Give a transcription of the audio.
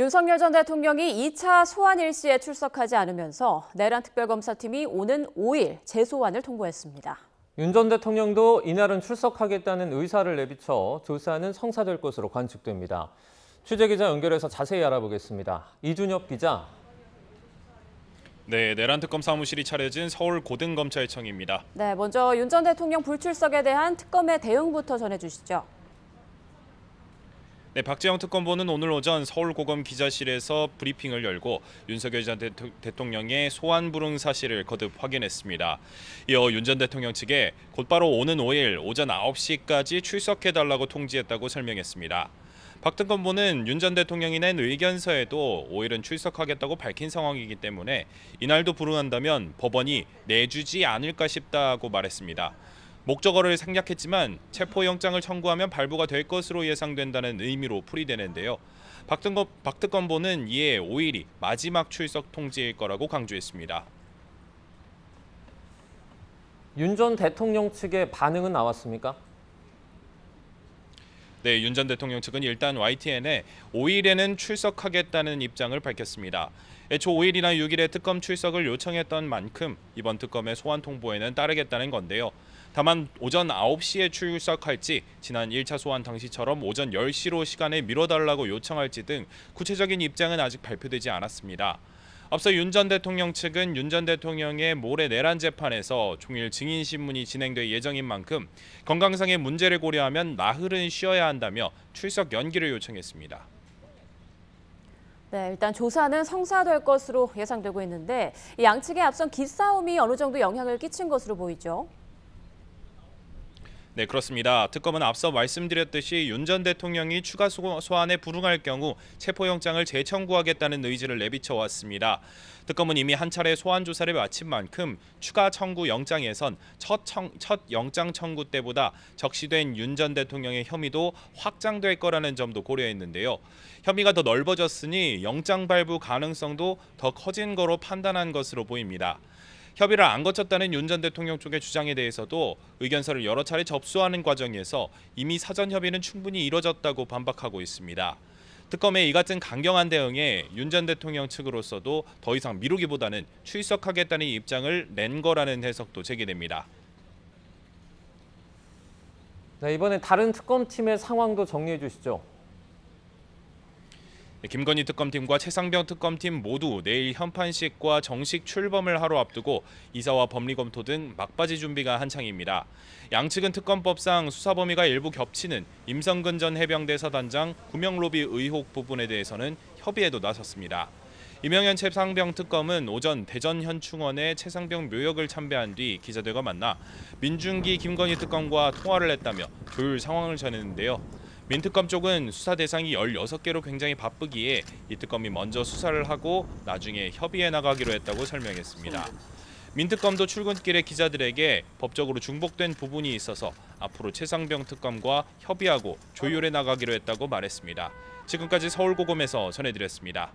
윤석열 전 대통령이 2차 소환 일시에 출석하지 않으면서 내란 특별검사팀이 오는 5일 재소환을 통보했습니다. 윤 전 대통령도 이날은 출석하겠다는 의사를 내비쳐 조사는 성사될 것으로 관측됩니다. 취재기자 연결해서 자세히 알아보겠습니다. 이준엽 기자. 네, 내란 특검 사무실이 차려진 서울 고등검찰청입니다. 네, 먼저 윤 전 대통령 불출석에 대한 특검의 대응부터 전해주시죠. 네, 박재영 특검보는 오늘 오전 서울고검 기자실에서 브리핑을 열고 윤석열 전 대통령의 소환 불응 사실을 거듭 확인했습니다. 이어 윤 전 대통령 측에 곧바로 오는 5일 오전 9시까지 출석해달라고 통지했다고 설명했습니다. 박 특검보는 윤 전 대통령이 낸 의견서에도 5일은 출석하겠다고 밝힌 상황이기 때문에 이날도 불응한다면 법원이 내주지 않을까 싶다고 말했습니다. 목적어를 생략했지만 체포영장을 청구하면 발부가 될 것으로 예상된다는 의미로 풀이되는데요. 박 특검보는 이에 5일이 마지막 출석 통지일 거라고 강조했습니다. 윤 전 대통령 측의 반응은 나왔습니까? 네, 윤 전 대통령 측은 일단 YTN에 5일에는 출석하겠다는 입장을 밝혔습니다. 애초 5일이나 6일에 특검 출석을 요청했던 만큼 이번 특검의 소환 통보에는 따르겠다는 건데요. 다만 오전 9시에 출석할지 지난 1차 소환 당시처럼 오전 10시로 시간을 미뤄달라고 요청할지 등 구체적인 입장은 아직 발표되지 않았습니다. 앞서 윤 전 대통령 측은 윤 전 대통령의 모레 내란 재판에서 종일 증인 신문이 진행될 예정인 만큼 건강상의 문제를 고려하면 나흘은 쉬어야 한다며 출석 연기를 요청했습니다. 네, 일단 조사는 성사될 것으로 예상되고 있는데 양측의 앞선 기싸움이 어느 정도 영향을 끼친 것으로 보이죠. 네, 그렇습니다. 특검은 앞서 말씀드렸듯이 윤 전 대통령이 추가 소환에 불응할 경우 체포영장을 재청구하겠다는 의지를 내비쳐 왔습니다. 특검은 이미 한 차례 소환 조사를 마친 만큼 추가 청구 영장에선 첫 영장 청구 때보다 적시된 윤 전 대통령의 혐의도 확장될 거라는 점도 고려했는데요. 혐의가 더 넓어졌으니 영장 발부 가능성도 더 커진 거로 판단한 것으로 보입니다. 협의를 안 거쳤다는 윤 전 대통령 쪽의 주장에 대해서도 의견서를 여러 차례 접수하는 과정에서 이미 사전 협의는 충분히 이뤄졌다고 반박하고 있습니다. 특검의 이 같은 강경한 대응에 윤 전 대통령 측으로서도 더 이상 미루기보다는 출석하겠다는 입장을 낸 거라는 해석도 제기됩니다. 네, 이번에 다른 특검팀의 상황도 정리해 주시죠. 김건희 특검팀과 최상병 특검팀 모두 내일 현판식과 정식 출범을 하루 앞두고 이사와 법리 검토 등 막바지 준비가 한창입니다. 양측은 특검법상 수사 범위가 일부 겹치는 임성근 전 해병대 사단장 구명 로비 의혹 부분에 대해서는 협의에도 나섰습니다. 이명현 최상병 특검은 오전 대전 현충원에 최상병 묘역을 참배한 뒤 기자들과 만나 민중기 김건희 특검과 통화를 했다며 조율 상황을 전했는데요. 민특검 쪽은 수사 대상이 16개로 굉장히 바쁘기에 이 특검이 먼저 수사를 하고 나중에 협의해 나가기로 했다고 설명했습니다. 민특검도 출근길에 기자들에게 법적으로 중복된 부분이 있어서 앞으로 최상병 특검과 협의하고 조율해 나가기로 했다고 말했습니다. 지금까지 서울고검에서 전해드렸습니다.